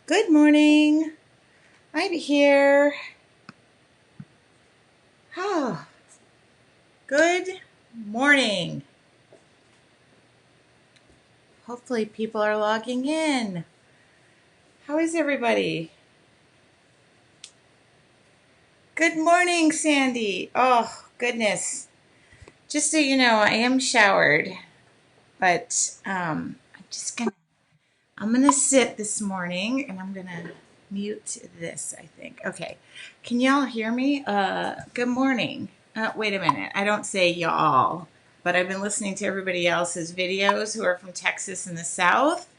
Good morning. I'm here. Oh, good morning. Hopefully people are logging in. How is everybody? Good morning, Sandy. Oh, goodness. Just so you know, I am showered, but I'm gonna sit this morning and I'm gonna mute this, I think. Okay. Can y'all hear me? Good morning. Wait a minute. I don't say y'all, but I've been listening to everybody else's videos who are from Texas and the South.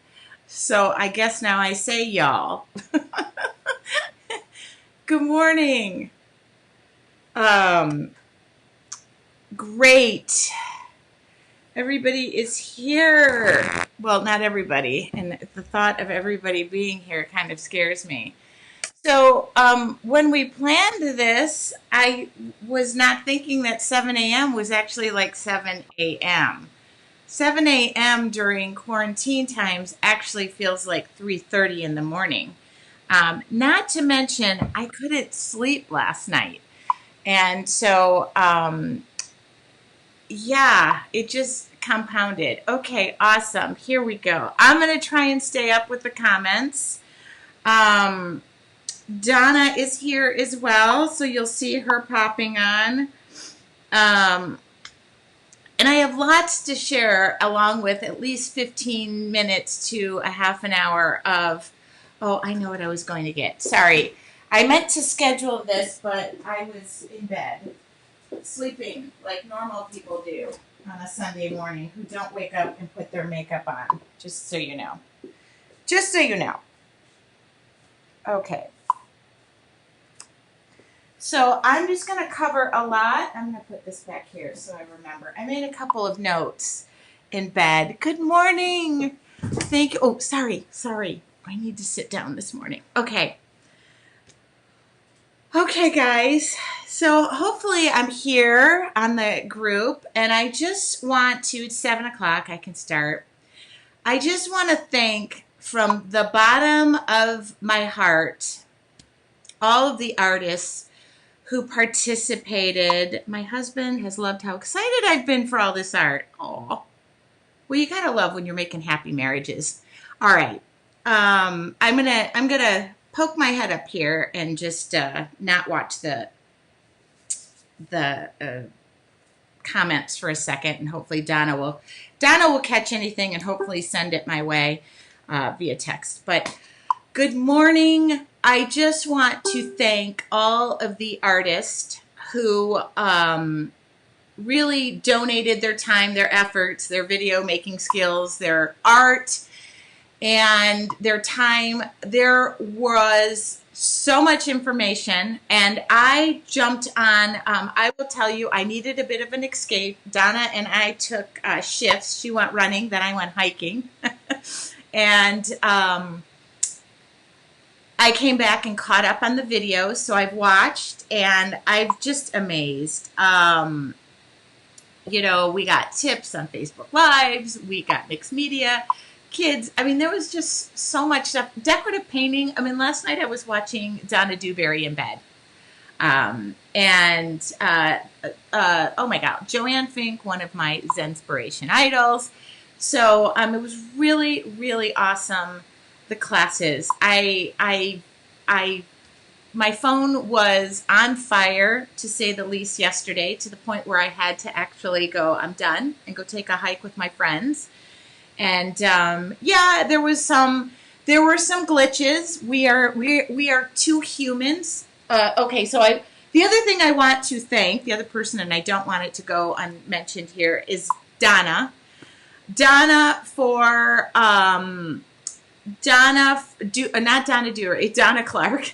So I guess now I say y'all. Good morning. Great. Everybody is here. Well, not everybody. And the thought of everybody being here kind of scares me. So when we planned this, I was not thinking that 7 a.m. was actually like 7 a.m. 7 a.m. during quarantine times actually feels like 3:30 in the morning. Not to mention, I couldn't sleep last night. And so, yeah, it just compounded. Okay, awesome. Here we go. I'm going to try and stay up with the comments. Donna is here as well, so you'll see her popping on. And I have lots to share, along with at least 15 minutes to a half an hour of, oh, I know what I was going to get. Sorry. I meant to schedule this, but I was in bed, sleeping like normal people do on a Sunday morning who don't wake up and put their makeup on, just so you know. Just so you know. Okay. So I'm just going to cover a lot. I'm going to put this back here so I remember. I made a couple of notes in bed. Good morning. Thank you. Oh, sorry. I need to sit down this morning. Okay. Okay, guys. So hopefully I'm here on the group, and I just want to, it's 7 o'clock, I can start. I just want to thank from the bottom of my heart all of the artists who participated. My husband has loved how excited I've been for all this art. Oh, well, you gotta love when you're making happy marriages. All right, I'm gonna poke my head up here and just not watch the comments for a second, and hopefully Donna will catch anything and hopefully send it my way via text. But good morning. I just want to thank all of the artists who really donated their time, their efforts, their video making skills, their art, and their time. There was so much information, and I jumped on. I will tell you, I needed a bit of an escape. Donna and I took shifts. She went running, then I went hiking. And I came back and caught up on the videos, so I've watched, and I'm just amazed. You know, we got tips on Facebook Lives, we got mixed media, kids. I mean, there was just so much stuff. Decorative painting. I mean, last night I was watching Donna Dewberry in bed. Oh my God, Joanne Fink, one of my Zenspiration idols. So it was really, really awesome. The classes. My phone was on fire, to say the least, yesterday, to the point where I had to actually go, I'm done, and go take a hike with my friends. And yeah, there were some glitches. We are two humans. Okay, so the other thing I want to thank, the other person, and I don't want it to go unmentioned here, is Donna. Donna for not Donna Dewar, Donna Clark,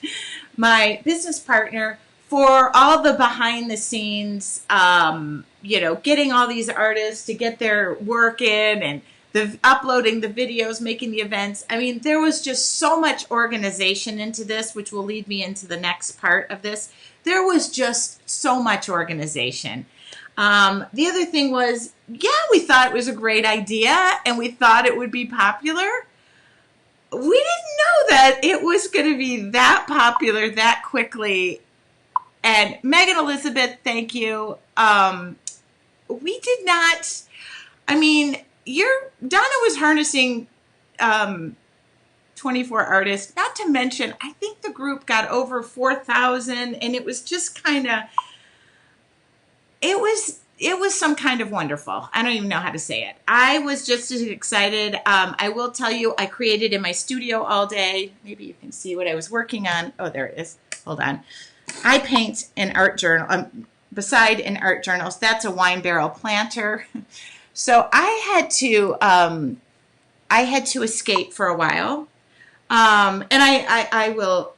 my business partner, for all the behind the scenes, you know, getting all these artists to get their work in, and the uploading the videos, making the events. I mean, there was just so much organization into this, which will lead me into the next part of this. There was just so much organization. The other thing was, yeah, we thought it was a great idea and we thought it would be popular. We didn't know that it was going to be that popular that quickly. And Megan Elizabeth, thank you. We did not, I mean, Donna was harnessing 24 artists, not to mention, I think the group got over 4,000, and it was just kind of, it was some kind of wonderful. I don't even know how to say it. I was just as excited. I will tell you, I created in my studio all day. Maybe you can see what I was working on. Oh, there it is. Hold on. I paint in art journal, beside in art journals. That's a wine barrel planter. So I had to escape for a while. And I will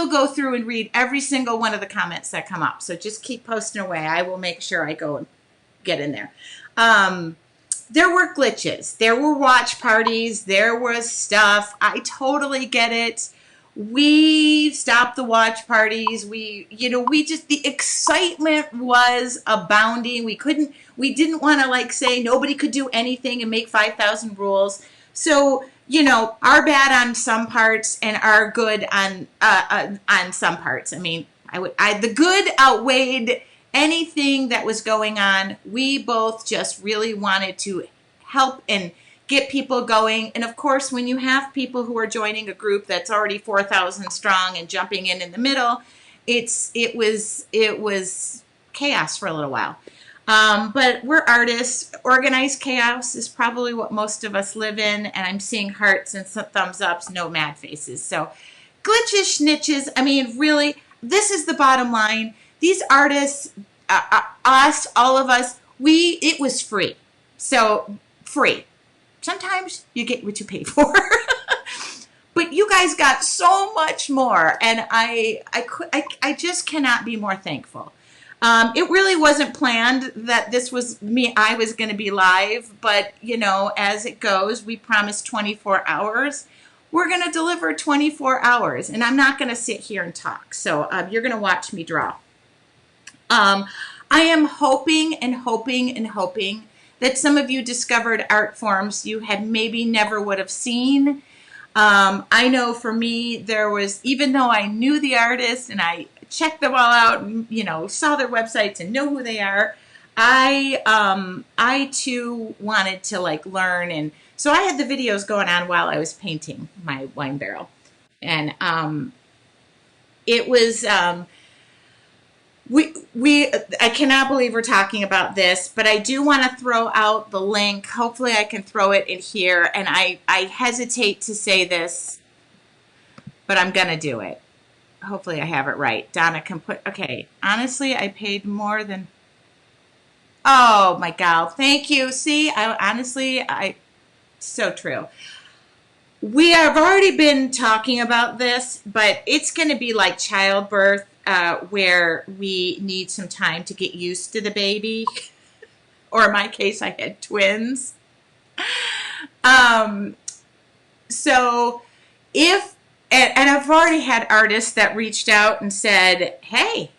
go through and read every single one of the comments that come up. So just keep posting away. I will make sure I go and get in there. There were glitches. There were watch parties. There was stuff. I totally get it. We stopped the watch parties. The excitement was abounding. We didn't want to like say nobody could do anything and make 5,000 rules. So, are bad on some parts and are good on some parts. I mean, the good outweighed anything that was going on. We both just really wanted to help and get people going. And of course, when you have people who are joining a group that's already 4,000 strong and jumping in the middle, it was chaos for a little while. But we're artists. Organized chaos is probably what most of us live in. And I'm seeing hearts and some thumbs ups, no mad faces. So glitches, snitches. I mean, really, this is the bottom line. These artists, us, all of us, it was free. So free. Sometimes you get what you pay for. But you guys got so much more. And I just cannot be more thankful. It really wasn't planned that this was I was going to be live, but as it goes, we promised 24 hours. We're going to deliver 24 hours, and I'm not going to sit here and talk. So you're going to watch me draw. I am hoping and hoping and hoping that some of you discovered art forms you had maybe never would have seen. I know for me, even though I knew the artists and I checked them all out and, saw their websites and know who they are, I too wanted to learn. And so I had the videos going on while I was painting my wine barrel. And it was, I cannot believe we're talking about this, but I do want to throw out the link. Hopefully I can throw it in here. And I hesitate to say this, but I'm going to do it. Hopefully I have it right. Donna can okay. Honestly, I paid more than, oh my God. Thank you. See, so true. We have already been talking about this, but it's going to be like childbirth, where we need some time to get used to the baby. Or in my case, I had twins. So and I've already had artists that reached out and said, hey,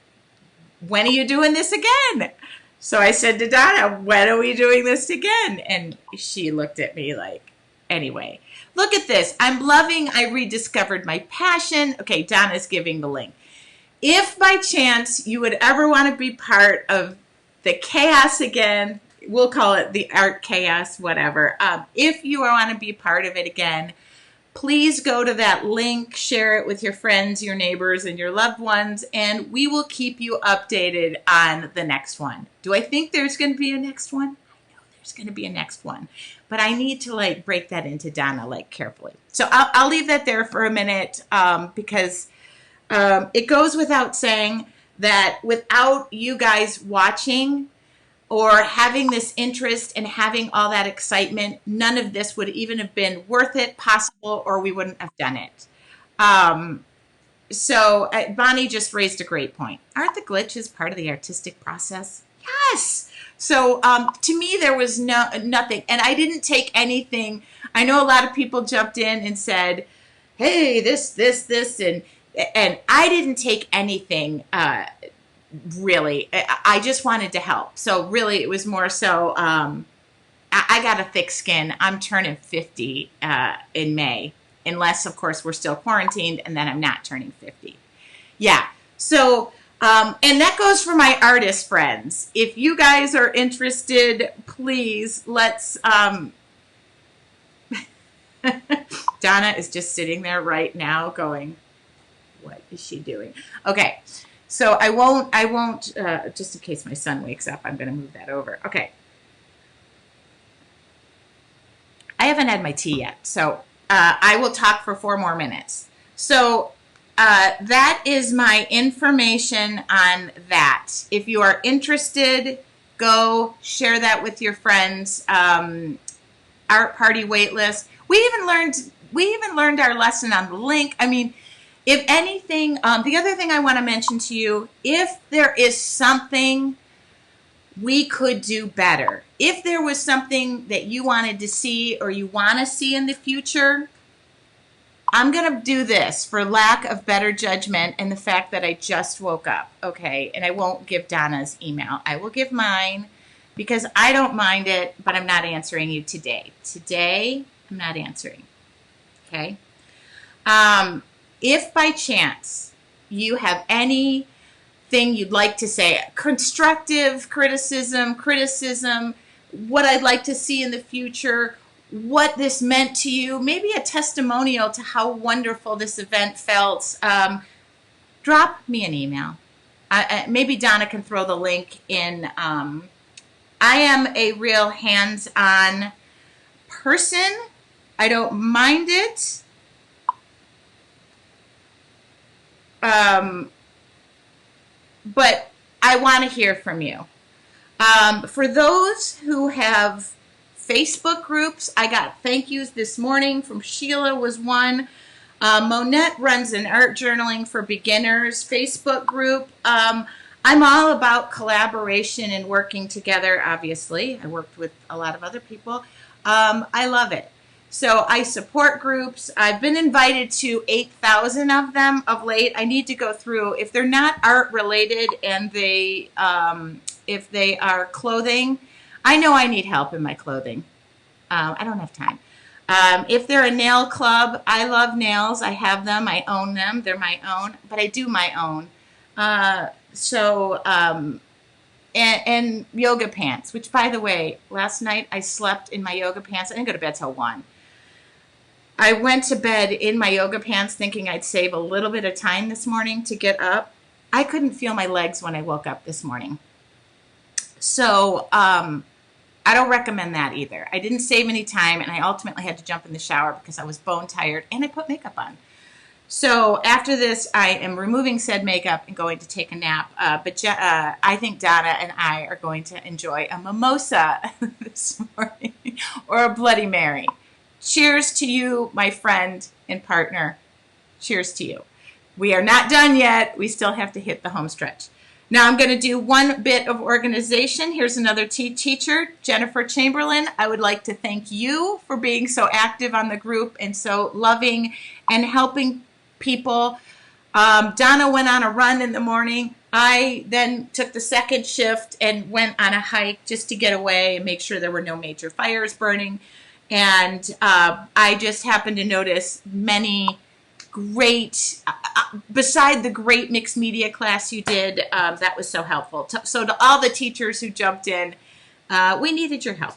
when are you doing this again? So I said to Donna, when are we doing this again? And she looked at me like, anyway, look at this. I rediscovered my passion. Okay, Donna's giving the link. If by chance you would ever want to be part of the chaos again, we'll call it the art chaos, whatever. If you want to be part of it again, please go to that link, share it with your friends, your neighbors, and your loved ones, and we will keep you updated on the next one. Do I think there's going to be a next one? I know there's going to be a next one, but I need to break that into Donna carefully. So I'll leave that there for a minute because it goes without saying that without you guys watching or having this interest and having all that excitement, none of this would even have been worth it, possible, or we wouldn't have done it. So Bonnie just raised a great point. Aren't the glitches part of the artistic process? Yes. So to me, there was nothing. And I didn't take anything. I know a lot of people jumped in and said, hey, this, and I didn't take anything really. I just wanted to help. So really, it was more so, I got a thick skin. I'm turning 50 in May. unless, of course, we're still quarantined and then I'm not turning 50. Yeah. So, and that goes for my artist friends. If you guys are interested, please, let's, Donna is just sitting there right now going, what is she doing? Okay. So I won't, just in case my son wakes up, I'm going to move that over. Okay. I haven't had my tea yet, so I will talk for 4 more minutes. So that is my information on that. If you are interested, go share that with your friends. Art party waitlist. We even learned our lesson on the link. I mean, if anything, the other thing I want to mention to you, if there is something we could do better, if there was something that you wanted to see or you want to see in the future, I'm going to do this for lack of better judgment and the fact that I just woke up, okay? And I won't give Donna's email. I will give mine because I don't mind it, but I'm not answering you today. Today, I'm not answering, okay? If by chance you have anything you'd like to say, constructive criticism, what I'd like to see in the future, what this meant to you, maybe a testimonial to how wonderful this event felt, drop me an email. Maybe Donna can throw the link in. I am a real hands-on person. I don't mind it. But I want to hear from you. For those who have Facebook groups, I got thank yous this morning from Sheila was one. Monette runs an art journaling for beginners Facebook group. I'm all about collaboration and working together, obviously. I worked with a lot of other people. I love it. So I support groups. I've been invited to 8,000 of them of late. I need to go through. If they're not art related and they, if they are clothing, I know I need help in my clothing. I don't have time. If they're a nail club, I love nails. I have them. I own them. They're my own, but I do my own. And yoga pants, which, by the way, last night I slept in my yoga pants. I didn't go to bed till 1. I went to bed in my yoga pants thinking I'd save a little bit of time this morning to get up. I couldn't feel my legs when I woke up this morning. So I don't recommend that either. I didn't save any time, and I ultimately had to jump in the shower because I was bone tired, and I put makeup on. So after this, I am removing said makeup and going to take a nap. But I think Donna and I are going to enjoy a mimosa this morning or a Bloody Mary. Cheers to you, my friend and partner. Cheers to you. We are not done yet. We still have to hit the home stretch. Now I'm going to do one bit of organization. Here's another teacher, Jennifer Chamberlain. I would like to thank you for being so active on the group and so loving and helping people. Donna went on a run in the morning. I then took the second shift and went on a hike just to get away and make sure there were no major fires burning. And I just happened to notice many great, beside the great mixed media class you did, that was so helpful. So to all the teachers who jumped in, we needed your help.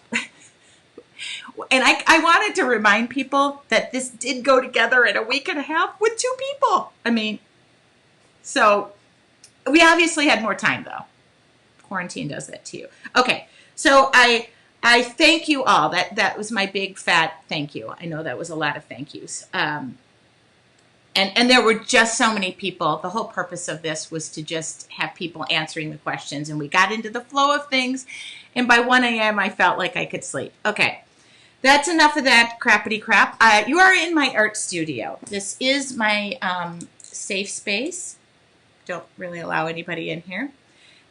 And I wanted to remind people that this did go together in a week and a half with 2 people. I mean, so we obviously had more time, though. Quarantine does that to you. Okay, so I thank you all. That was my big fat thank you. I know that was a lot of thank yous. And there were just so many people. The whole purpose of this was to just have people answering the questions, and we got into the flow of things. And by 1 a.m., I felt like I could sleep. Okay, that's enough of that crappity crap. You are in my art studio. This is my safe space. Don't really allow anybody in here.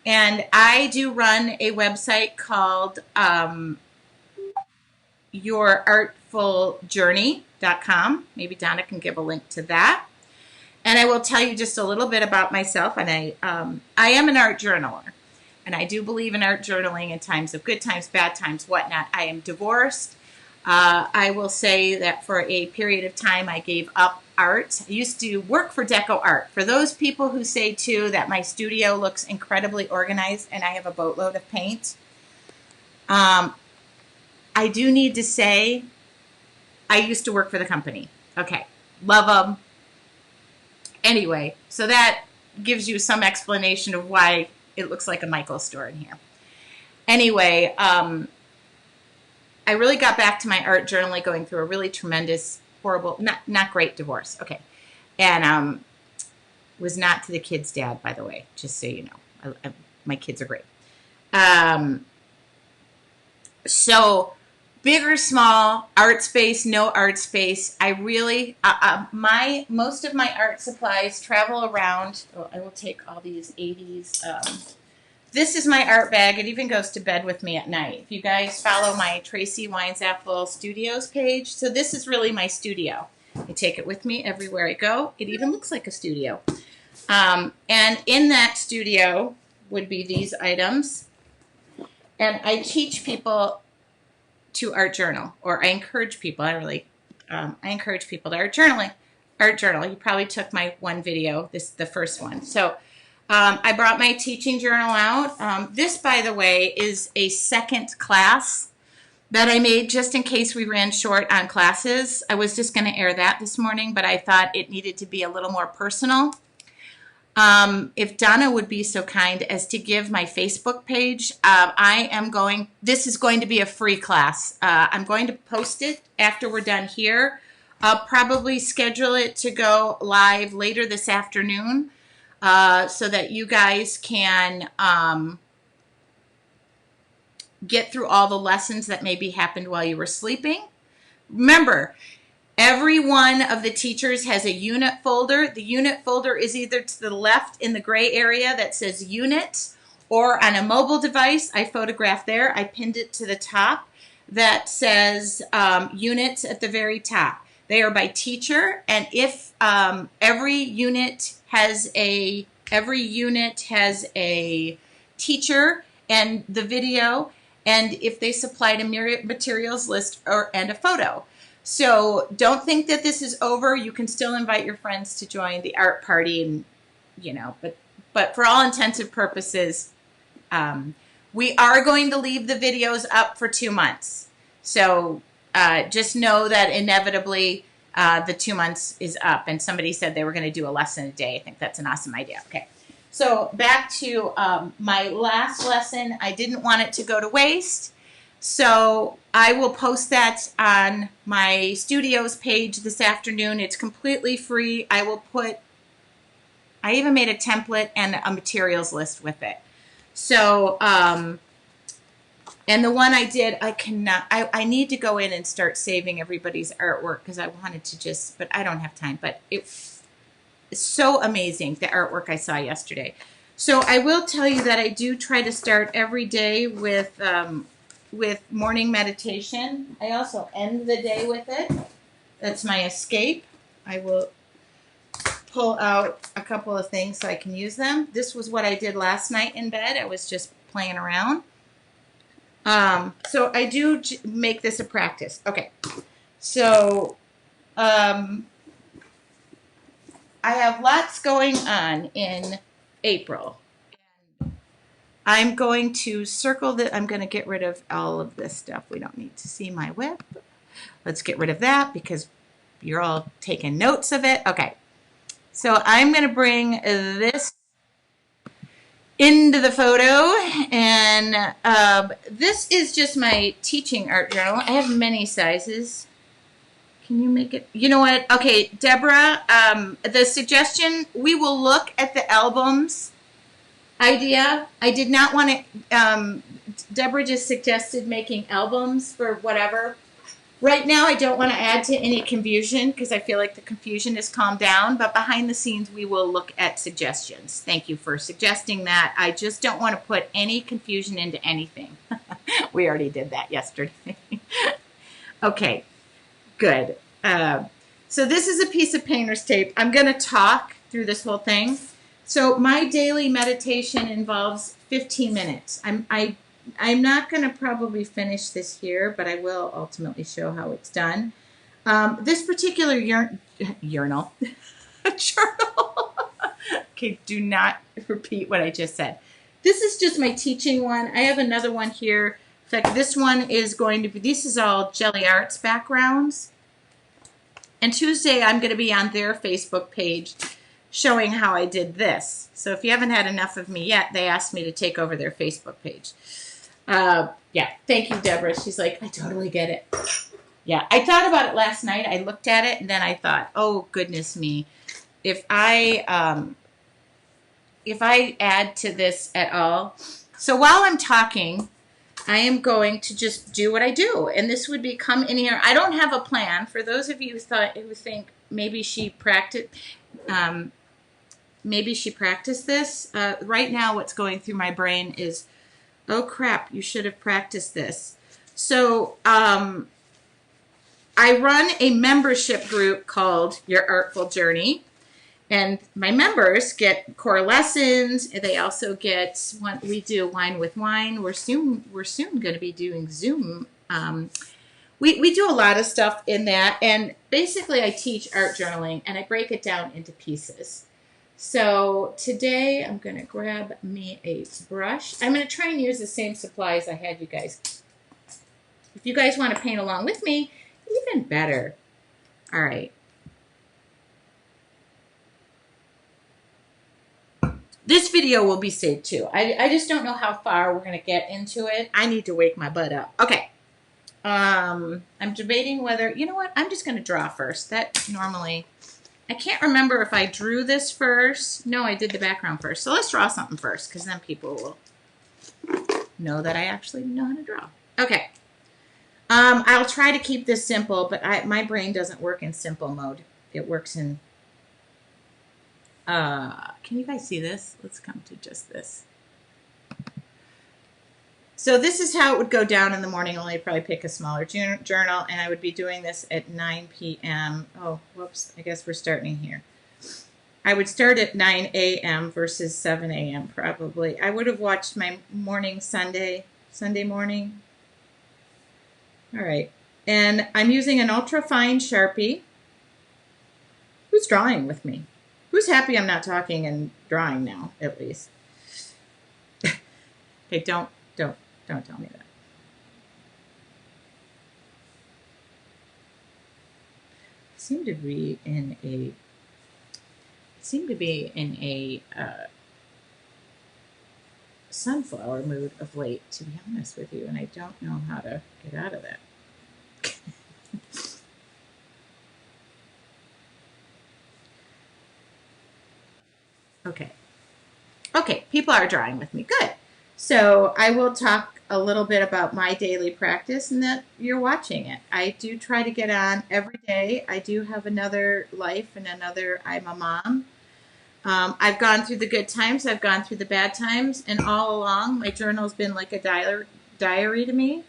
And I do run a website called yourartfuljourney.com. Maybe Donna can give a link to that. And I will tell you just a little bit about myself. And I am an art journaler. And I do believe in art journaling in times of good times, bad times, whatnot. I am divorced. I will say that for a period of time, I gave up art. I used to work for Deco Art. For those people who say, too, that my studio looks incredibly organized and I have a boatload of paint, I do need to say I used to work for the company. Okay. Love them. Anyway, so that gives you some explanation of why it looks like a Michael's store in here. Anyway, I really got back to my art journaling going through a really tremendous, horrible, not great divorce. Okay. And was not to the kids' dad, by the way, just so you know. My kids are great. So big or small, art space, no art space. I really, most of my art supplies travel around. Oh, I will take all these 80s. This is my art bag. It even goes to bed with me at night. If you guys follow my Tracy Weinzapfel Studios page, so this is really my studio. I take it with me everywhere I go. It even looks like a studio. And in that studio would be these items. And I teach people to art journal, or I encourage people. I encourage people to art journal. You probably took my one video, the first one. So I brought my teaching journal out. This, by the way, is a second class that I made just in case we ran short on classes. I was just going to air that this morning, but I thought it needed to be a little more personal. If Donna would be so kind as to give my Facebook page, this is going to be a free class. I'm going to post it after we're done here. I'll probably schedule it to go live later this afternoon so that you guys can get through all the lessons that maybe happened while you were sleeping. Remember, every one of the teachers has a unit folder. The unit folder is either to the left in the gray area that says unit, or on a mobile device, I photographed there. I pinned it to the top that says units at the very top. They are by teacher, and if every unit has a teacher and the video, and if they supplied a materials list and a photo. So don't think that this is over. You can still invite your friends to join the art party, and but for all intensive purposes, we are going to leave the videos up for 2 months. So just know that inevitably the 2 months is up, and somebody said they were going to do a lesson a day. I think that's an awesome idea. Okay. So back to my last lesson. I didn't want it to go to waste. So I will post that on my studios page this afternoon. It's completely free. I even made a template and a materials list with it. So, and the one I did, I need to go in and start saving everybody's artwork because I wanted to but I don't have time. But it's so amazing, the artwork I saw yesterday. So I will tell you that I do try to start every day with morning meditation. I also end the day with it. That's my escape. I will pull out a couple of things so I can use them. This was what I did last night in bed. I was just playing around. So I do make this a practice. Okay. So I have lots going on in April. I'm going to circle that. I'm going to get rid of all of this stuff. We don't need to see my whip. Let's get rid of that because you're all taking notes of it. Okay. So I'm going to bring this into the photo, and this is just my teaching art journal. I have many sizes. Can you make it? You know what? Okay, Deborah, the suggestion, we will look at the albums idea. I did not want to, Deborah just suggested making albums for whatever. Right now, I don't want to add to any confusion because I feel like the confusion has calmed down, but behind the scenes, we will look at suggestions. Thank you for suggesting that. I just don't want to put any confusion into anything. We already did that yesterday. Okay, good. So this is a piece of painter's tape. I'm going to talk through this whole thing. So my daily meditation involves 15 minutes. I I'm not going to probably finish this here, but I will ultimately show how it's done. This particular journal, okay, do not repeat what I just said. This is just my teaching one. I have another one here. In fact, this one is going to be, this is all Jelly Arts backgrounds. And Tuesday, I'm going to be on their Facebook page showing how I did this. So if you haven't had enough of me yet, they asked me to take over their Facebook page. Yeah, thank you, Deborah. She's like, I totally get it. Yeah, I thought about it last night. I looked at it, and then I thought, oh, goodness me. If I add to this at all. So while I'm talking, I am going to just do what I do. And this would be come in here. I don't have a plan. For those of you who think maybe she practiced this. Right now what's going through my brain is, oh crap, you should have practiced this. So I run a membership group called Your Artful Journey. And my members get core lessons. They also get we do Wine with Wine. We're soon going to be doing Zoom. We do a lot of stuff in that. And basically, I teach art journaling, and I break it down into pieces. So today, I'm going to grab me a brush. I'm going to try and use the same supplies I had you guys. If you guys want to paint along with me, even better. All right. This video will be saved too. I just don't know how far we're going to get into it. I need to wake my butt up. Okay. I'm debating whether, you know what? I'm just going to draw first. That normally, I can't remember if I drew this first. No, I did the background first. So let's draw something first, because then people will know that I actually know how to draw. Okay. I'll try to keep this simple, but my brain doesn't work in simple mode. It works in... can you guys see this? Let's come to just this. So this is how it would go down in the morning. Only I'd probably pick a smaller journal, and I would be doing this at 9 p.m. Oh, whoops. I guess we're starting here. I would start at 9 a.m. versus 7 a.m. probably. I would have watched my morning Sunday morning. All right. And I'm using an ultra fine Sharpie. Who's drawing with me? Who's happy I'm not talking and drawing now, at least? Okay, don't tell me that. I seem to be in a sunflower mood of late, to be honest with you, and I don't know how to get out of that. Okay, people are drawing with me. Good. So I will talk a little bit about my daily practice and that you're watching it. I do try to get on every day. I do have another life and I'm a mom. I've gone through the good times. I've gone through the bad times. And all along, my journal's been like a diary to me.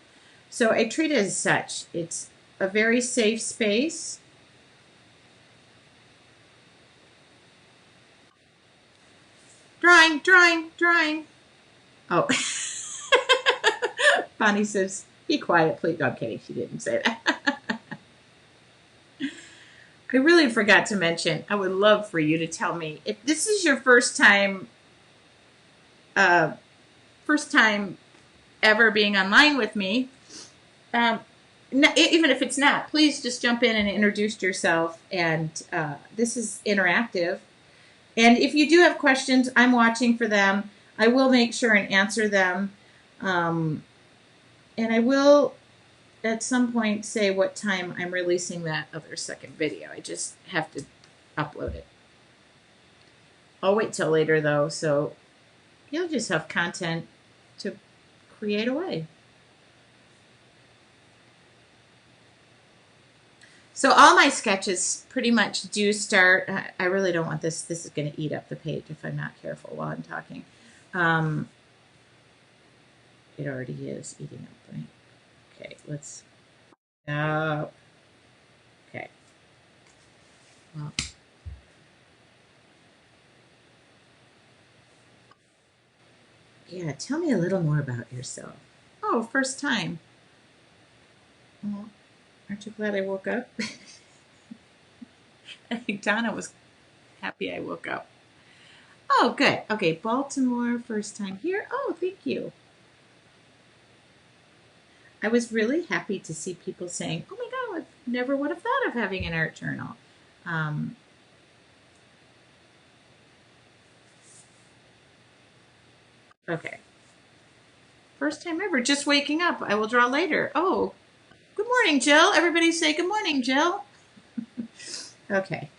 So I treat it as such. It's a very safe space. Drawing. Oh. Bonnie says, be quiet, please. No, I'm kidding. She didn't say that. I really forgot to mention, I would love for you to tell me, if this is your first time ever being online with me, even if it's not, please just jump in and introduce yourself. And this is interactive. And if you do have questions, I'm watching for them. I will make sure and answer them. And I will, at some point, say what time I'm releasing that other second video. I just have to upload it. I'll wait till later, though, so you'll just have content to create away. So all my sketches pretty much do start, I really don't want this. This is going to eat up the page if I'm not careful while I'm talking. It already is eating up the page. Okay, let's, okay. Well, yeah, tell me a little more about yourself. Oh, first time. Well, aren't you glad I woke up? I think Donna was happy I woke up. Oh, good. Okay, Baltimore, first time here. Oh, thank you. I was really happy to see people saying, "Oh my God, I never would have thought of having an art journal." Um, okay, first time ever. Just waking up. I will draw later. Oh, good morning, Jill. Everybody say good morning, Jill. Okay,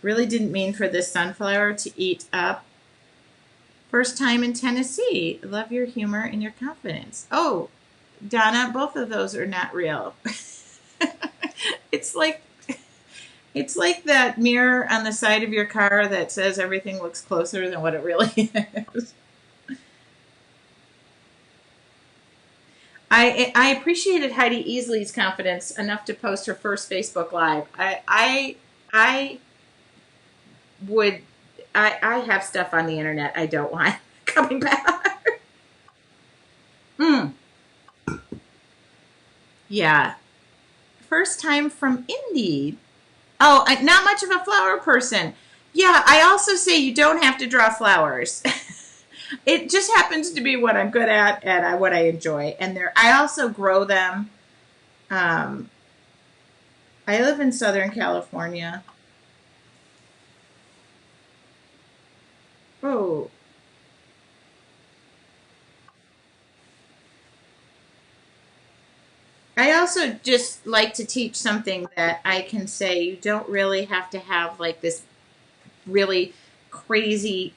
really didn't mean for this sunflower to eat up. First time in Tennessee. Love your humor and your confidence. Oh, Donna, both of those are not real. It's like it's like that mirror on the side of your car that says everything looks closer than what it really is. I appreciated Heidi Easley's confidence enough to post her first Facebook Live. I would I have stuff on the internet I don't want coming back. Mm, yeah. First time from Indy. Oh, not much of a flower person. Yeah, I also say you don't have to draw flowers. It just happens to be what I'm good at and what I enjoy. And I also grow them. Um, I live in Southern California. Oh, I also just like to teach something that I can say you don't really have to have like this really crazy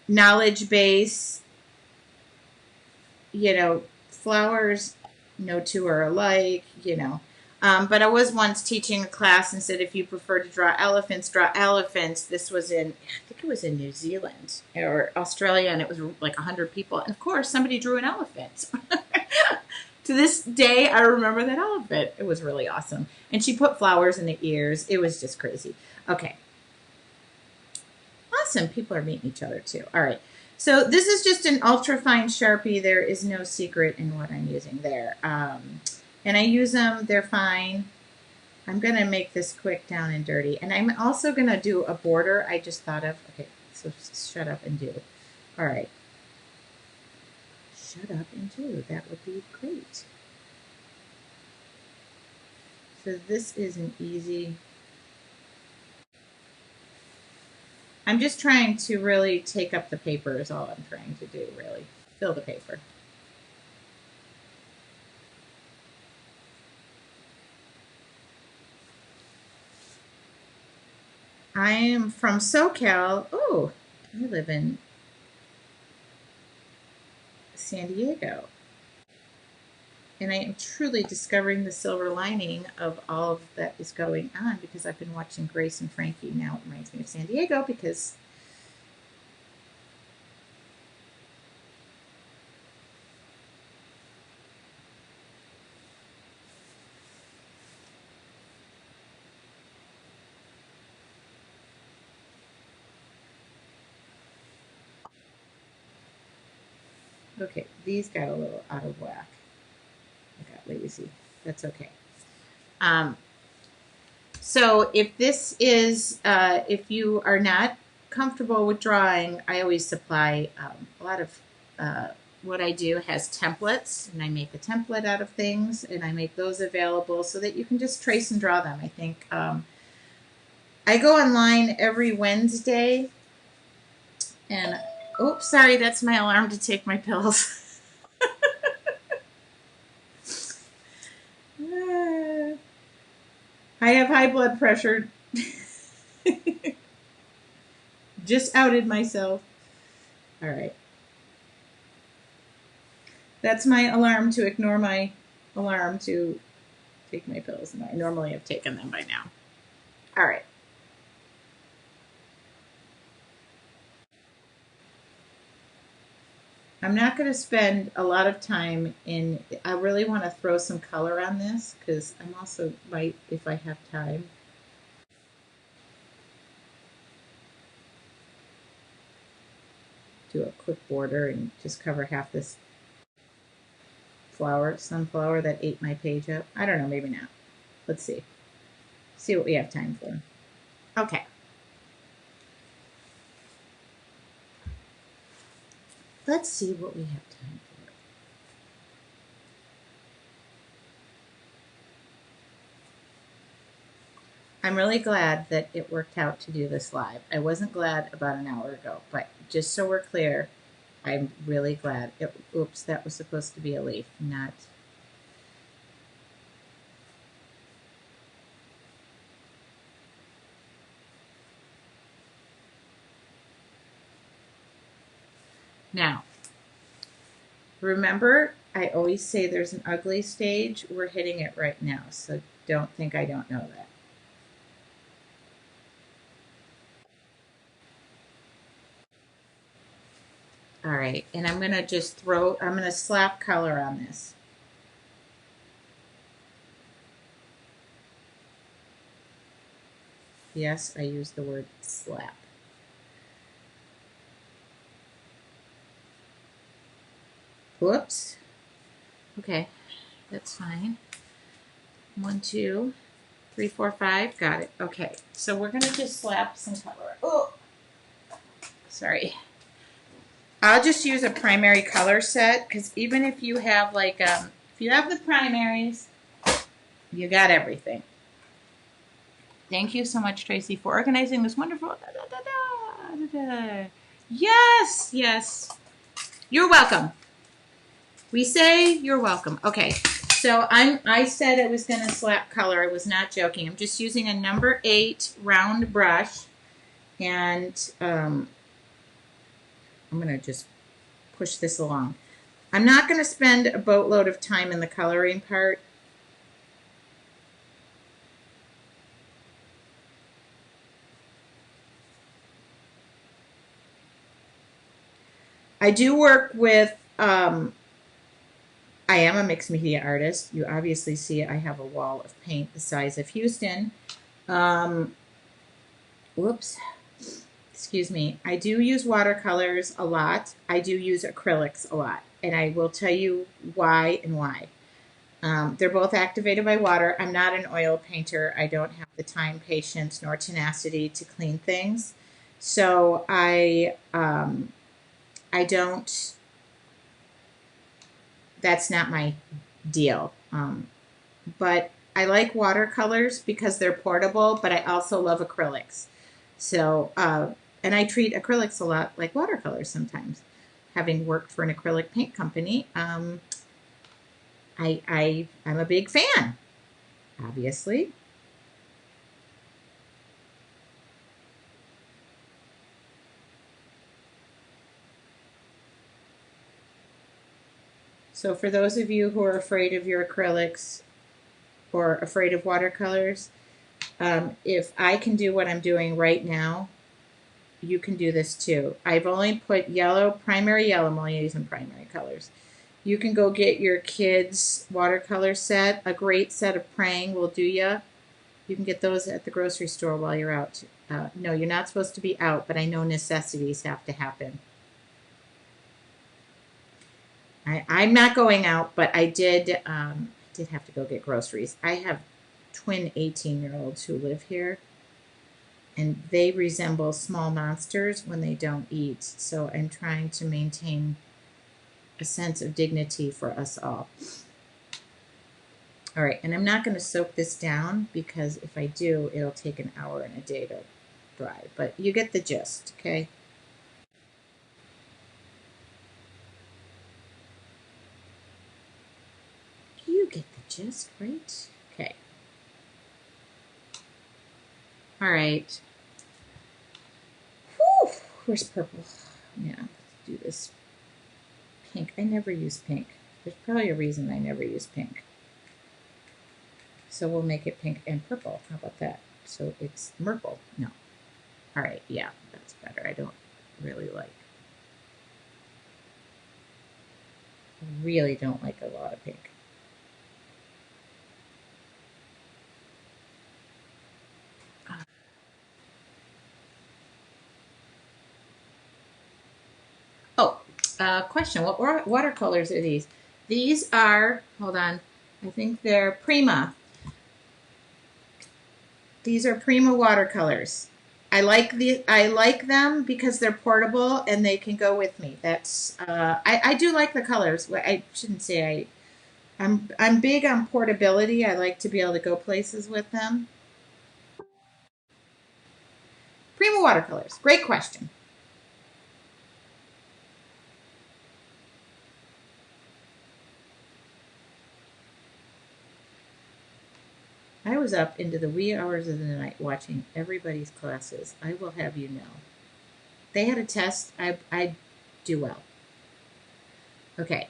knowledge base. Flowers, no two are alike, But I was once teaching a class and said if you prefer to draw elephants, draw elephants. This was I think it was in New Zealand or Australia, and it was like 100 people. And of course, somebody drew an elephant. To this day, I remember that elephant. It was really awesome. And she put flowers in the ears. It was just crazy. Okay. Awesome. People are meeting each other too. All right. So this is just an ultra fine Sharpie. There is no secret in what I'm using there. And I use them. They're fine. I'm going to make this quick, down and dirty. And I'm also going to do a border I just thought of. Okay, so shut up and do. All right. Shut up and do. That would be great. So this is an easy... I'm just trying to really take up the paper is all I'm trying to do, really. Fill the paper. I am from SoCal. Oh, I live in San Diego. And I am truly discovering the silver lining of all of that is going on because I've been watching Grace and Frankie. Now it reminds me of San Diego because okay, these got a little out of whack. I got lazy. That's okay. Um, So if you are not comfortable with drawing, I always supply a lot of what I do has templates, and I make a template out of things, and I make those available so that you can just trace and draw them. I think I go online every Wednesday, and oops, sorry, that's my alarm to take my pills. I have high blood pressure. Just outed myself. All right. That's my alarm to ignore my alarm to take my pills. And I normally have taken them by now. All right. I'm not going to spend a lot of time I really want to throw some color on this because I'm also might, if I have time. Do a quick border and just cover half this. sunflower that ate my page up. I don't know, maybe not. Let's see. See what we have time for. Okay. Let's see what we have time for. I'm really glad that it worked out to do this live. I wasn't glad about an hour ago, but just so we're clear, I'm really glad. Oops, that was supposed to be a leaf, not. Now, remember, I always say there's an ugly stage. We're hitting it right now, so don't think I don't know that. All right, and I'm gonna just I'm gonna slap color on this. Yes, I use the word slap. Whoops. Okay, that's fine. 1, 2, 3, 4, 5. Got it. Okay, so we're gonna just slap some color. Oh, sorry. I'll just use a primary color set because even if you have like if you have the primaries, you got everything. Thank you so much, Tracy, for organizing this wonderful. Yes, yes. You're welcome. We say you're welcome. Okay, so I said I was going to slap color. I was not joking. I'm just using a number 8 round brush, and I'm going to just push this along. I'm not going to spend a boatload of time in the coloring part. I do work with, I am a mixed media artist. You obviously see I have a wall of paint the size of Houston. Whoops. Excuse me. I do use watercolors a lot. I do use acrylics a lot. And I will tell you why and why. They're both activated by water. I'm not an oil painter. I don't have the time, patience, nor tenacity to clean things. So I don't, that's not my deal. But I like watercolors because they're portable, but I also love acrylics. So, and I treat acrylics a lot like watercolors sometimes. Having worked for an acrylic paint company, I'm a big fan, obviously. So for those of you who are afraid of your acrylics or afraid of watercolors, if I can do what I'm doing right now, you can do this too. I've only put primary yellow, I'm only using primary colors. You can go get your kids' watercolor set. A great set of Prang will do ya. You can get those at the grocery store while you're out. No, you're not supposed to be out, but I know necessities have to happen. I'm not going out, but I did have to go get groceries. I have twin 18-year-olds who live here, and they resemble small monsters when they don't eat. So I'm trying to maintain a sense of dignity for us all. All right, and I'm not going to soak this down because if I do, it'll take an hour and a day to dry. But you get the gist, okay? You get the gist, right? Okay. All right. Whew, where's purple? Yeah, let's do this pink. I never use pink. There's probably a reason I never use pink. So we'll make it pink and purple. How about that? So it's Merple. No. All right, yeah, that's better. I don't really like. I really don't like a lot of pink. Oh, question. What watercolors are these? These are, hold on, I think they're Prima. These are Prima watercolors. I like them because they're portable and they can go with me. That's I do like the colors. I shouldn't say I'm big on portability. I like to be able to go places with them. Prima watercolors. Great question. I was up into the wee hours of the night watching everybody's classes. I will have you know. They had a test. I do well. Okay.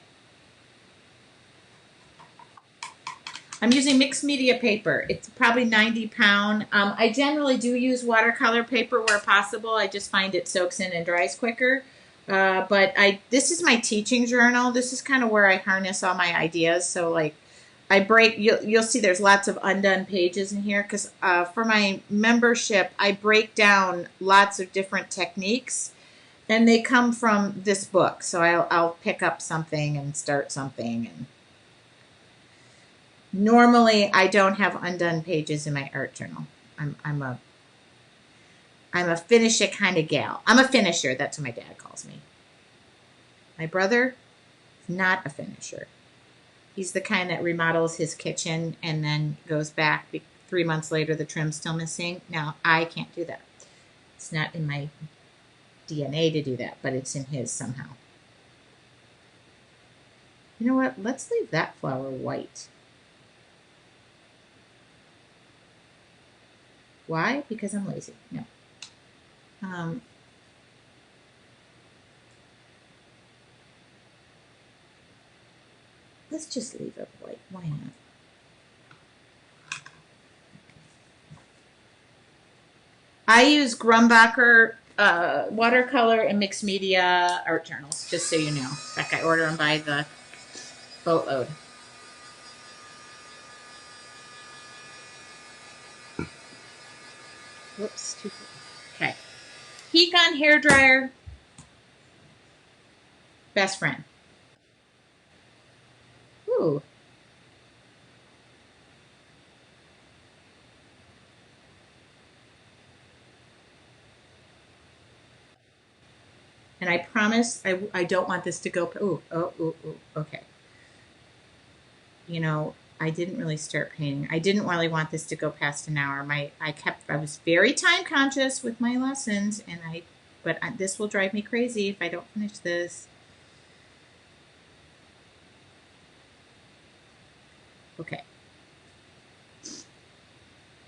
I'm using mixed media paper. It's probably 90 pound. I generally do use watercolor paper where possible. I just find it soaks in and dries quicker. But this is my teaching journal. This is kind of where I harness all my ideas. So like I break, you'll see there's lots of undone pages in here because for my membership, I break down lots of different techniques and they come from this book. So I'll pick up something and start something. And normally I don't have undone pages in my art journal. I'm a finish it kind of gal. I'm a finisher. That's what my dad calls me. My brother is not a finisher. He's the kind that remodels his kitchen and then goes back 3 months later, the trim's still missing. Now, I can't do that. It's not in my DNA to do that, but it's in his somehow. You know what? Let's leave that flower white. Why? Because I'm lazy. No. Let's just leave it white. Why not? I use Grumbacher watercolor and mixed media art journals, just so you know. In fact, I order them by the boatload. Whoops, too full. Okay. Heat gun, hair dryer, best friend. Ooh. And I promise I don't want this to go. Ooh, okay. You know, I didn't really start painting. I didn't really want this to go past an hour. I was very time conscious with my lessons, and this will drive me crazy if I don't finish this. Okay.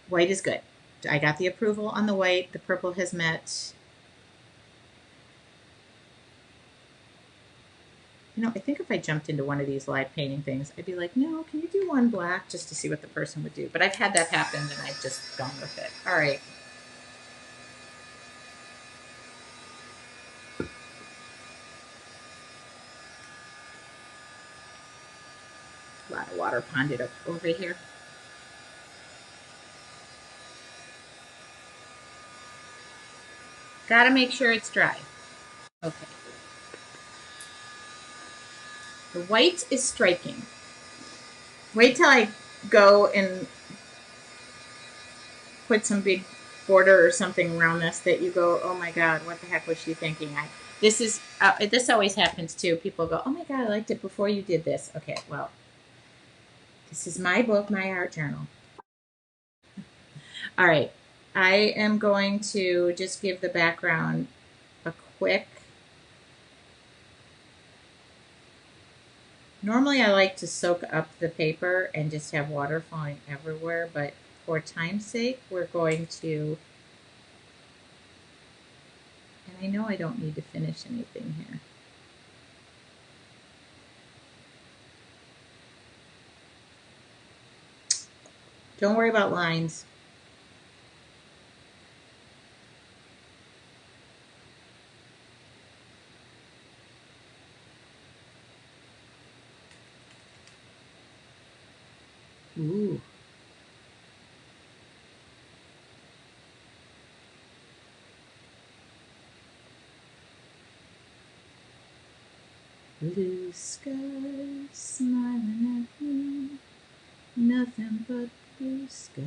White is good. I got the approval on the white. The purple has met. You know, I think if I jumped into one of these live painting things, I'd be like, no, can you do one black just to see what the person would do? But I've had that happen and I've just gone with it. All right. A lot of water ponded up over here. Gotta make sure it's dry. Okay. The white is striking. Wait till I go and put some big border or something around this that you go, oh my God, what the heck was she thinking? This always happens too. People go, oh my God, I liked it before you did this. Okay, well, this is my book, my art journal. All right, I am going to just give the background a quick. Normally I like to soak up the paper and just have water falling everywhere, but for time's sake, we're going to, and I know I don't need to finish anything here. Don't worry about lines. Ooh. Blue skies smiling at me, nothing but blue skies.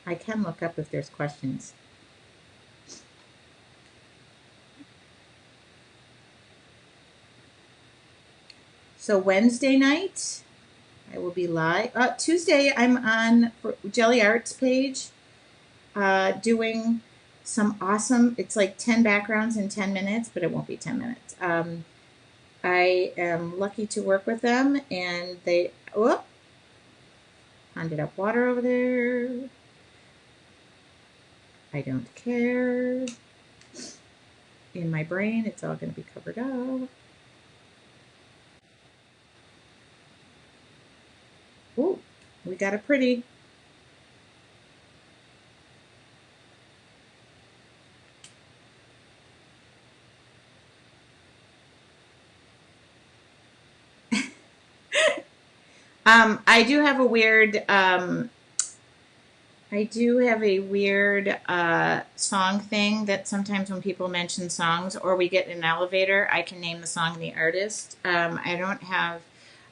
I can look up if there's questions. So Wednesday night, I will be live. Tuesday, I'm on Jelly Art's page doing some awesome, it's like 10 backgrounds in 10 minutes, but it won't be 10 minutes. I am lucky to work with them, and they, ended up water over there. I don't care. In my brain, it's all going to be covered up. Ooh, we got a pretty. I do have a weird, song thing that sometimes when people mention songs or we get in an elevator, I can name the song and the artist. I'm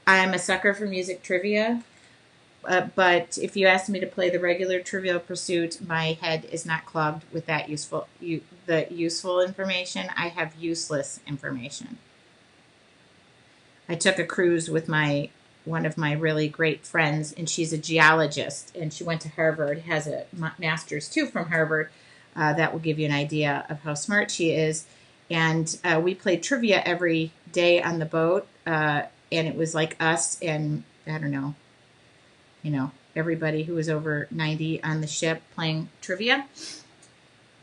a sucker for music trivia, but if you ask me to play the regular Trivial Pursuit, my head is not clogged with that useful information. I have useless information. I took a cruise with one of my really great friends, and she's a geologist, and she went to Harvard, has a master's too from Harvard. That will give you an idea of how smart she is. And we played trivia every day on the boat, and it was like us and, I don't know, everybody who was over 90 on the ship playing trivia.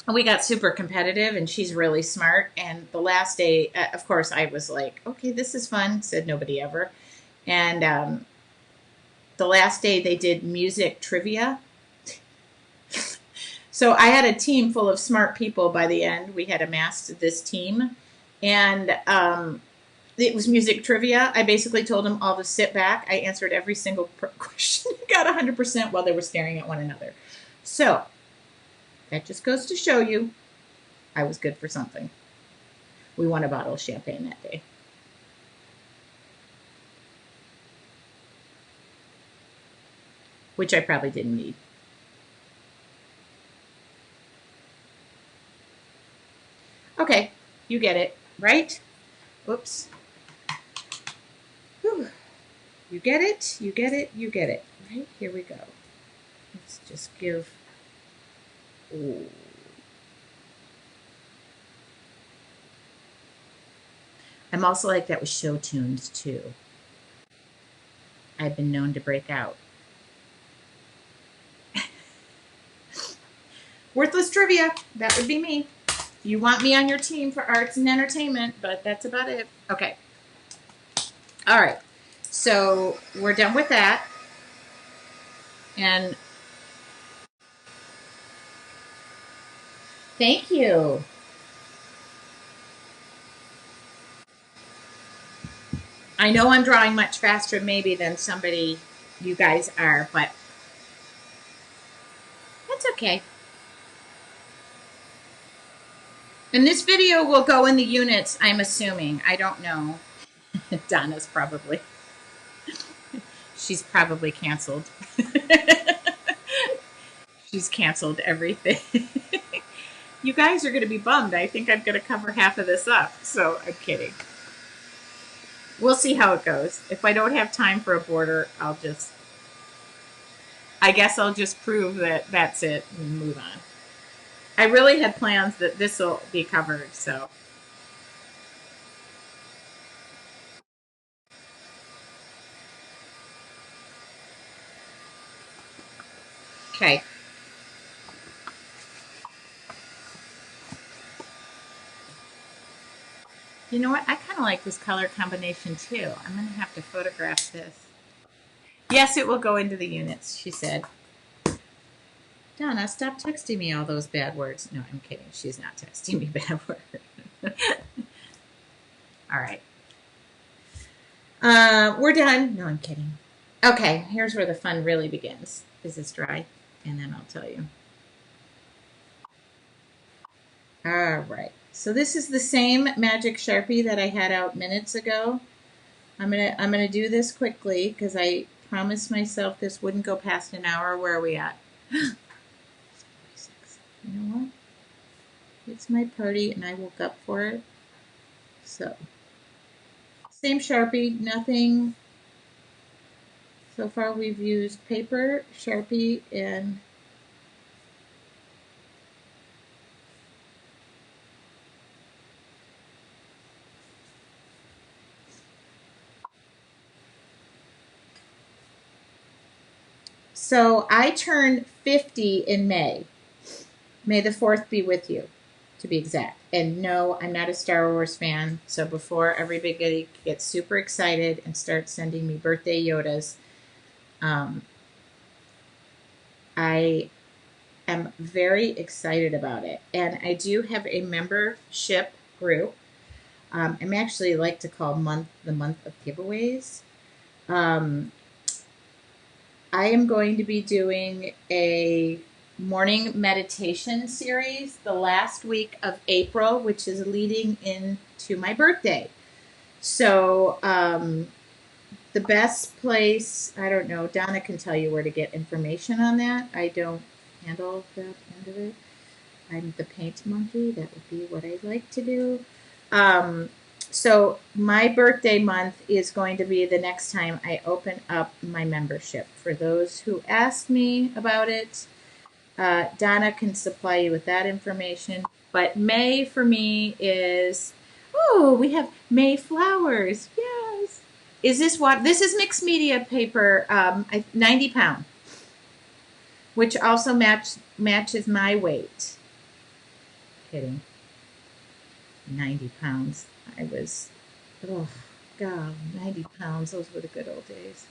And we got super competitive, and she's really smart. And the last day, of course, I was like, okay, this is fun, said nobody ever. And the last day they did music trivia. So I had a team full of smart people by the end. We had amassed this team. And it was music trivia. I basically told them all to sit back. I answered every single question. Got 100% while they were staring at one another. So that just goes to show you I was good for something. We won a bottle of champagne that day. Which I probably didn't need. Okay, you get it, right? Oops. Whew. You get it, you get it, you get it. Right, here we go. Let's just give... Ooh. I'm also like that with show tunes, too. I've been known to break out. Worthless trivia. That would be me. You want me on your team for arts and entertainment, but that's about it. Okay. All right. So we're done with that. And thank you. I know I'm drawing much faster maybe than somebody you guys are, but that's okay. And this video will go in the units, I'm assuming. I don't know. Donna's probably. She's probably canceled. She's canceled everything. You guys are going to be bummed. I think I'm going to cover half of this up. So I'm kidding. We'll see how it goes. If I don't have time for a border, I guess I'll just prove that that's it and move on. I really had plans that this will be covered, so. Okay. You know what? I kind of like this color combination too. I'm going to have to photograph this. Yes, it will go into the units, she said. Donna, stop texting me all those bad words. No, I'm kidding. She's not texting me bad words. All right. We're done. No, I'm kidding. Okay, here's where the fun really begins. Is this dry? And then I'll tell you. All right. So this is the same magic Sharpie that I had out minutes ago. I'm gonna do this quickly because I promised myself this wouldn't go past an hour. Where are we at? 46. You know what? It's my party and I woke up for it. So same Sharpie, nothing. So far we've used paper, Sharpie, and so I turned 50 in May. May the 4th be with you, to be exact. And no, I'm not a Star Wars fan, so before everybody gets super excited and starts sending me birthday Yodas, I am very excited about it. And I do have a membership group. I'm actually like to call the month of giveaways. I am going to be doing a morning meditation series the last week of April, which is leading into my birthday. So the best place, I don't know, Donna can tell you where to get information on that. I don't handle that end of it. I'm the paint monkey. That would be what I like to do. So my birthday month is going to be the next time I open up my membership. For those who ask me about it, Donna can supply you with that information. But May for me is, oh, we have May flowers. Yes. Is this what? This is mixed media paper, 90 pound, which also matches my weight. Kidding. 90 pounds. I was, oh, God, 90 pounds. Those were the good old days.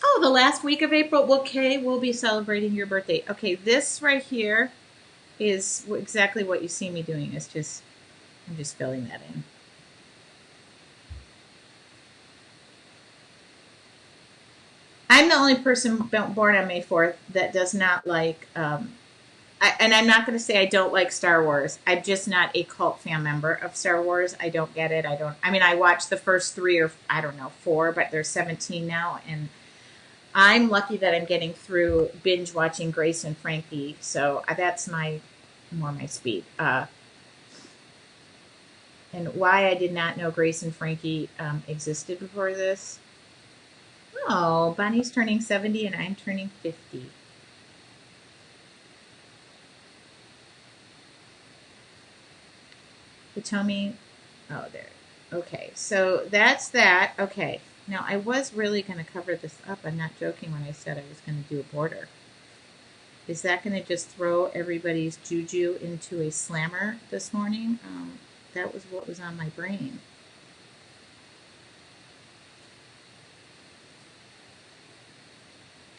Oh, the last week of April. Okay, we'll be celebrating your birthday. Okay, this right here is exactly what you see me doing. I'm just filling that in. I'm the only person born on May 4th that does not like, and I'm not going to say I don't like Star Wars. I'm just not a cult fan member of Star Wars. I don't get it. I watched the first 3 or, I don't know, 4, but there's 17 now. And I'm lucky that I'm getting through binge watching Grace and Frankie. So that's more my speed. And why I did not know Grace and Frankie existed before this. Oh, Bonnie's turning 70 and I'm turning 50. Potomi. Oh, there. Okay, so that's that. Okay, now I was really going to cover this up. I'm not joking when I said I was going to do a border. Is that going to just throw everybody's juju into a slammer this morning? That was what was on my brain.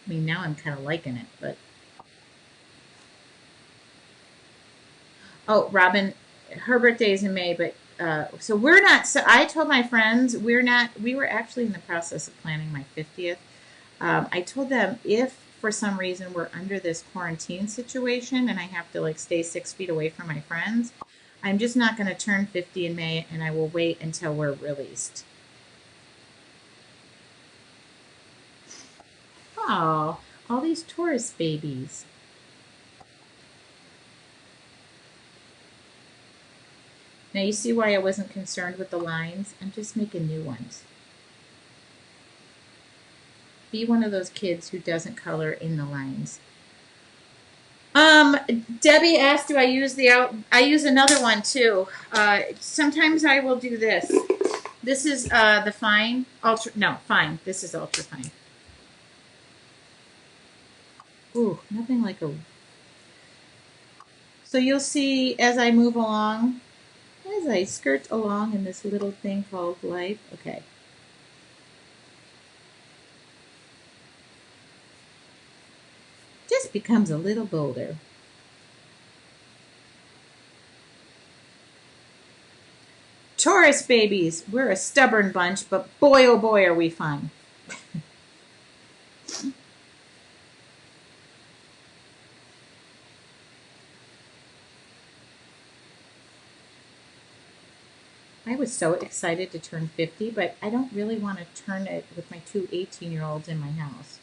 I mean, now I'm kind of liking it, but... Oh, Robin, her birthday is in May, but so we're not. So I told my friends we're not. We were actually in the process of planning my 50th. I told them if for some reason we're under this quarantine situation and I have to like stay 6 feet away from my friends, I'm just not going to turn 50 in May, and I will wait until we're released. Oh, all these tourist babies. Now you see why I wasn't concerned with the lines? I'm just making new ones. Be one of those kids who doesn't color in the lines. Debbie asked, do I use I use another one too. Sometimes I will do this. This is the fine, fine. This is ultra fine. Ooh, nothing like a... So you'll see as I move along, as I skirt along in this little thing called life. Okay. Just becomes a little bolder. Taurus babies, we're a stubborn bunch, but boy, oh boy, are we fun. I was so excited to turn 50, but I don't really want to turn it with my two 18-year-olds in my house.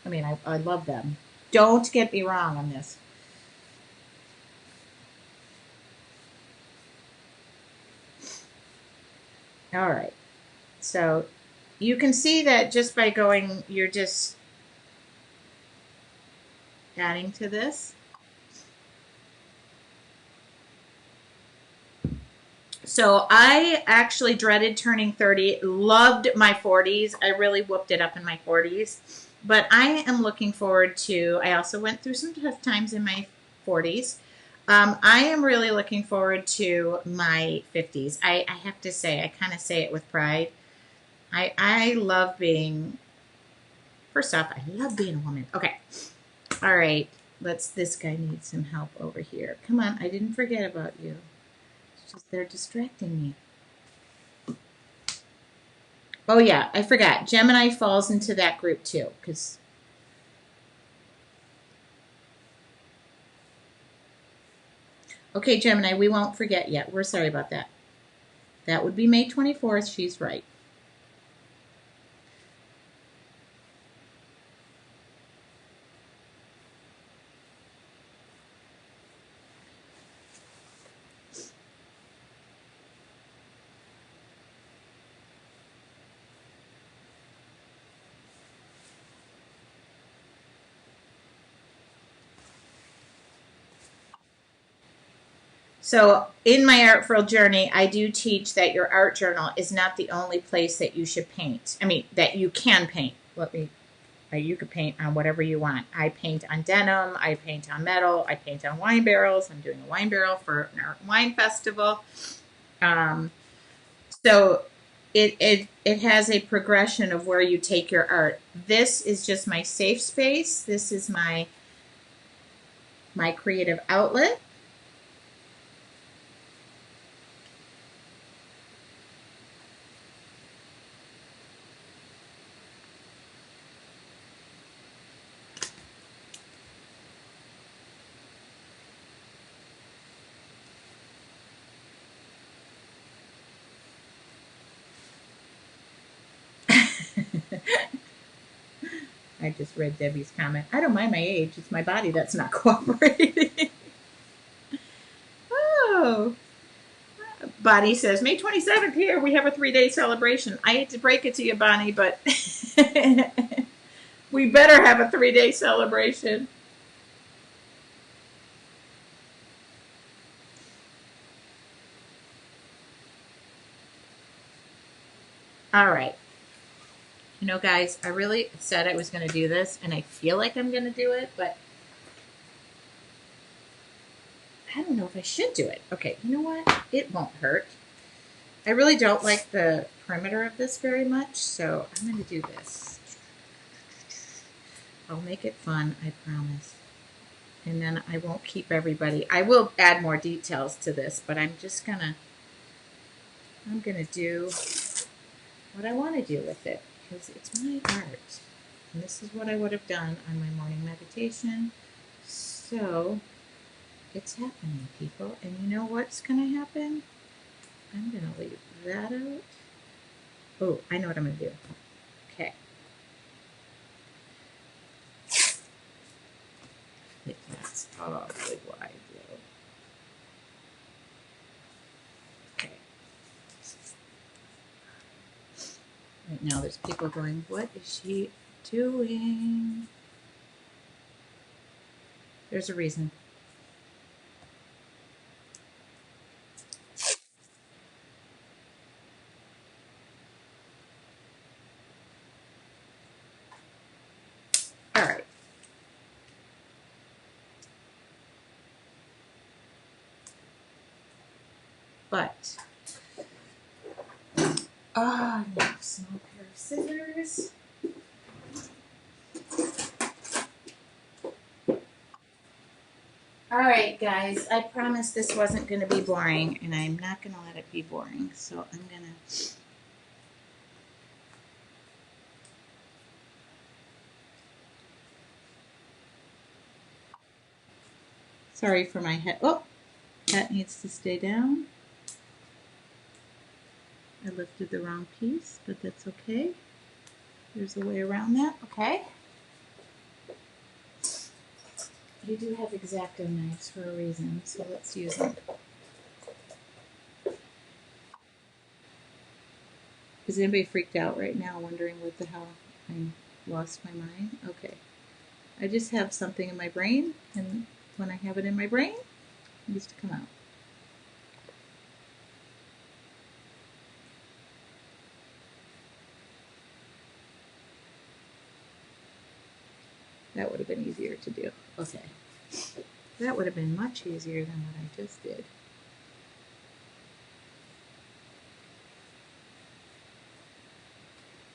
I mean, I love them. Don't get me wrong on this. All right. So you can see that just by going, you're just adding to this. So I actually dreaded turning 30, loved my 40s. I really whooped it up in my 40s. But I am looking forward to, I also went through some tough times in my 40s. I am really looking forward to my 50s. I have to say, I kind of say it with pride. I love being, first off, I love being a woman. Okay. All right. This guy needs some help over here. Come on. I didn't forget about you. It's just they're distracting me. Oh, yeah. I forgot. Gemini falls into that group too. Okay, Gemini, we won't forget yet. We're sorry about that. That would be May 24th. She's right. So in my artful journey, I do teach that your art journal is not the only place that you should paint. I mean, that you can paint. You could paint on whatever you want. I paint on denim. I paint on metal. I paint on wine barrels. I'm doing a wine barrel for an art wine festival. So it has a progression of where you take your art. This is just my safe space. This is my creative outlet. I just read Debbie's comment. I don't mind my age. It's my body that's not cooperating. Oh. Bonnie says, May 27th here, we have a 3-day celebration. I hate to break it to you, Bonnie, but we better have a 3-day celebration. All right. You know, guys, I really said I was going to do this, and I feel like I'm going to do it, but I don't know if I should do it. Okay, you know what? It won't hurt. I really don't like the perimeter of this very much, so I'm going to do this. I'll make it fun, I promise. And then I won't keep everybody. I will add more details to this, but I'm going to do what I want to do with it, because it's my art. And this is what I would have done on my morning meditation. So it's happening, people. And you know what's going to happen? I'm going to leave that out. Oh, I know what I'm going to do. Okay. I think that's awfully wide, though. Okay. Right now there's people going, what is she doing? There's a reason. All right. But, I need a small pair of scissors. All right, guys, I promised this wasn't going to be boring, and I'm not going to let it be boring, so I'm going to... Sorry for my head. Oh, that needs to stay down. I lifted the wrong piece, but that's okay. There's a way around that. Okay. You do have X-Acto knives for a reason, so let's use them. Is anybody freaked out right now, wondering what the hell I lost my mind? Okay. I just have something in my brain, and when I have it in my brain, it needs to come out. That would have been easier to do. Okay. That would have been much easier than what I just did.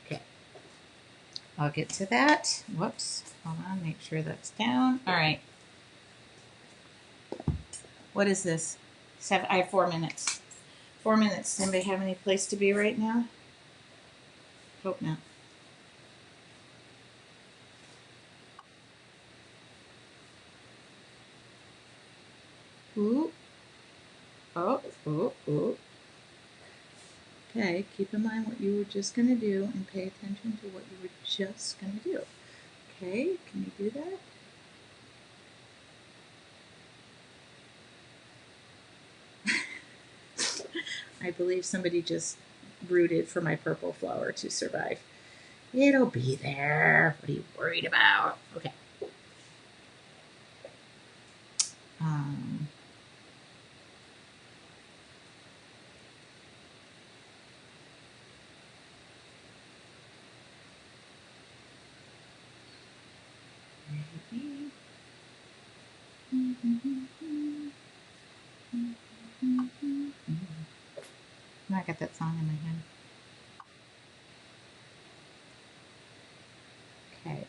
Okay. I'll get to that. Whoops. Hold on. Make sure that's down. All right. What is this? I have 4 minutes. 4 minutes. Does anybody have any place to be right now? Hope not. Ooh. Oh, oh, oh. Okay, keep in mind what you were just going to do and pay attention to what you were just going to do. Okay, can you do that? I believe somebody just rooted for my purple flower to survive. It'll be there. What are you worried about? Okay. I got that song in my head. Okay.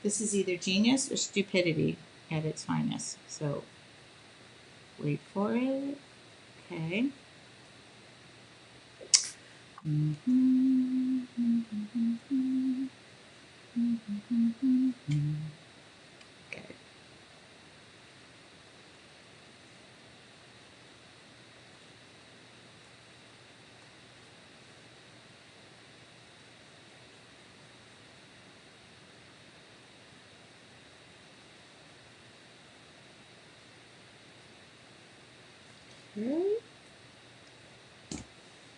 This is either genius or stupidity at its finest. So wait for it. Okay. Okay. Okay.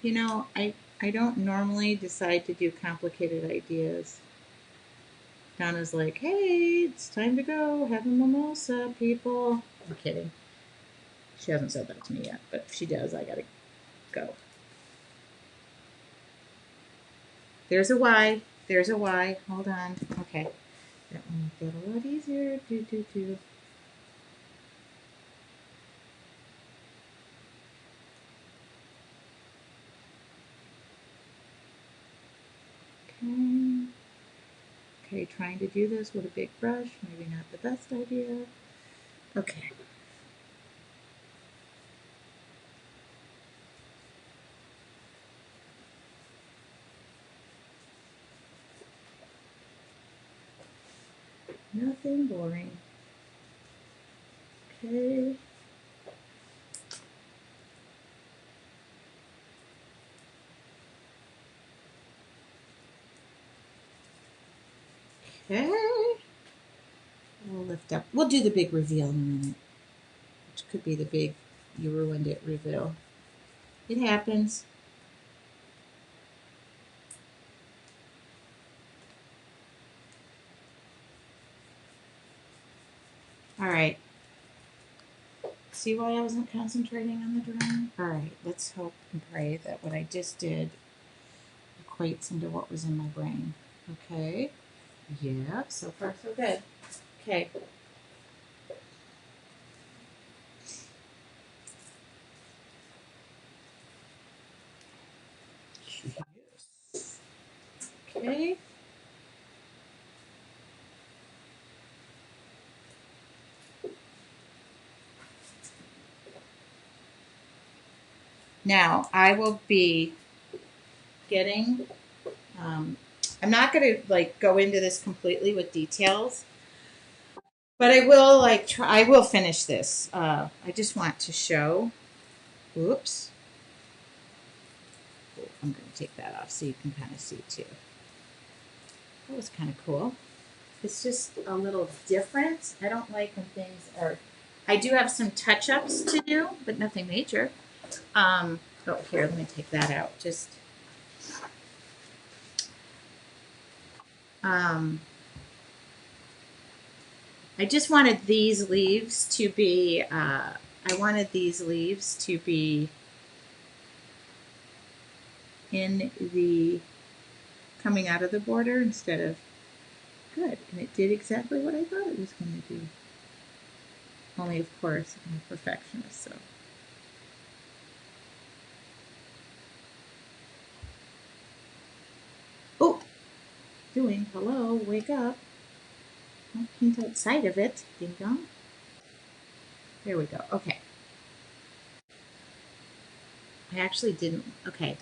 You know, I don't normally decide to do complicated ideas. Donna's like, hey, it's time to go. Have a mimosa, people. I'm kidding. She hasn't said that to me yet, but if she does, I gotta go. There's a Y. There's a Y. Hold on. Okay. That one will get a lot easier. Do. Okay. Okay, trying to do this with a big brush. Maybe not the best idea. Okay. Nothing boring. Okay. Okay. We'll lift up. We'll do the big reveal in a minute, which could be the big you ruined it reveal. It happens. All right. See why I wasn't concentrating on the drawing? All right. Let's hope and pray that what I just did equates into what was in my brain. Okay. Yeah. So far, so good. Okay. Okay. Now, I will be getting, I'm not going to like go into this completely with details, but I will I will finish this. I just want to show, oops. Oh, I'm going to take that off so you can kind of see too. That was kind of cool. It's just a little different. I don't like when things are, I do have some touch-ups to do, but nothing major. Oh, here, let me take that out. Just, I just wanted these leaves to be, I wanted these leaves to be in the, coming out of the border instead of, good. And it did exactly what I thought it was going to do. Only, of course, I'm a perfectionist, so. Oh, doing, hello, wake up. Don't paint outside of it, ding dong. There we go, okay. I actually didn't, okay.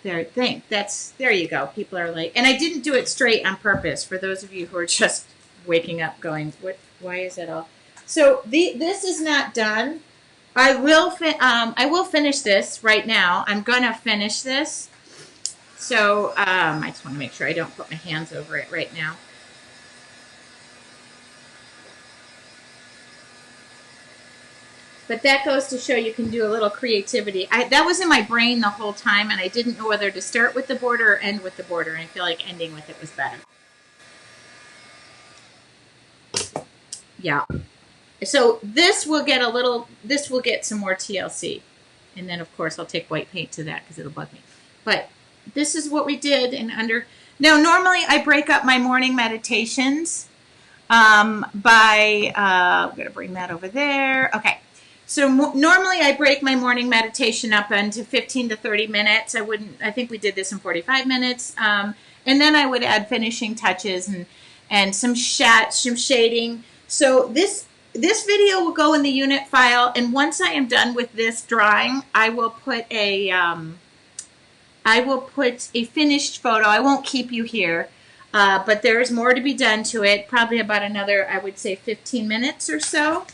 There, there you go. People are like, and I didn't do it straight on purpose for those of you who are just waking up going, what, why is it all? So this is not done. I will finish this right now. I'm going to finish this. So I just want to make sure I don't put my hands over it right now. But that goes to show you can do a little creativity. That was in my brain the whole time, and I didn't know whether to start with the border or end with the border, and I feel like ending with it was better. Yeah. So this will get some more TLC. And then, of course, I'll take white paint to that because it'll bug me. But this is what we did in under... Now, normally I break up my morning meditations I'm going to bring that over there. Okay. So normally I break my morning meditation up into 15 to 30 minutes. I think we did this in 45 minutes. And then I would add finishing touches and some shading. So this video will go in the unit file. And once I am done with this drawing, I will put a finished photo. I won't keep you here. But there is more to be done to it. Probably about another, I would say, 15 minutes or so.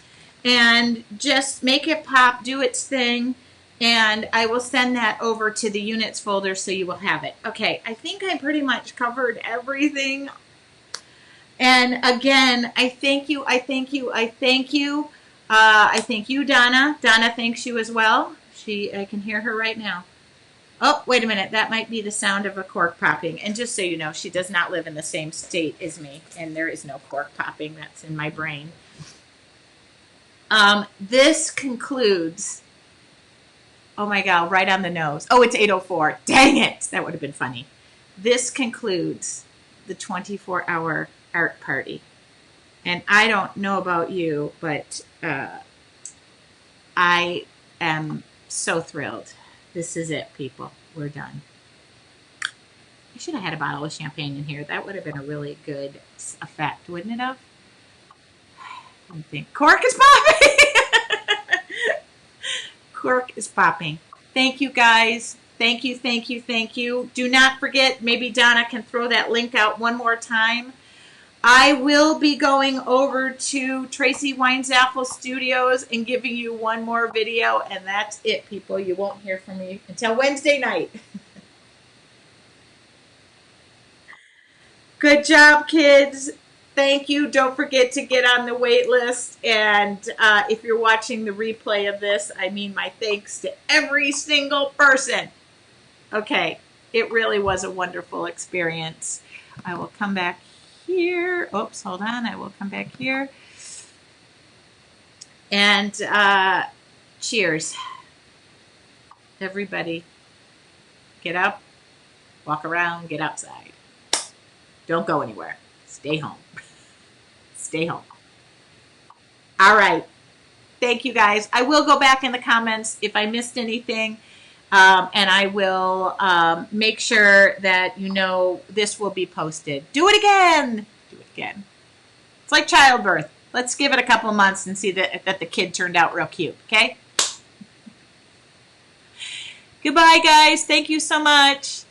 And just make it pop, do its thing, and I will send that over to the units folder so you will have it. Okay, I think I pretty much covered everything. And again, I thank you. I thank you, Donna. Donna thanks you as well. I can hear her right now. Oh, wait a minute. That might be the sound of a cork popping. And just so you know, she does not live in the same state as me, and there is no cork popping. That's in my brain. This concludes, oh my God, right on the nose. Oh, it's 8:04. Dang it. That would have been funny. This concludes the 24-hour art party. And I don't know about you, but I am so thrilled. This is it, people. We're done. I should have had a bottle of champagne in here. That would have been a really good effect, wouldn't it have? I think cork is popping. Cork is popping. Thank you, guys. Thank you, thank you, thank you. Do not forget, maybe Donna can throw that link out one more time. I will be going over to Tracy Weinzapfel Studios and giving you one more video, and that's it, people. You won't hear from me until Wednesday night. Good job, kids. Thank you. Don't forget to get on the wait list. And if you're watching the replay of this, I mean my thanks to every single person. Okay. It really was a wonderful experience. I will come back here. Oops, hold on. I will come back here. And cheers. Everybody, get up, walk around, get outside. Don't go anywhere. Stay home. Stay home. All right. Thank you, guys. I will go back in the comments if I missed anything, and I will make sure that you know this will be posted. Do it again. Do it again. It's like childbirth. Let's give it a couple of months and see that the kid turned out real cute, okay? Goodbye, guys. Thank you so much.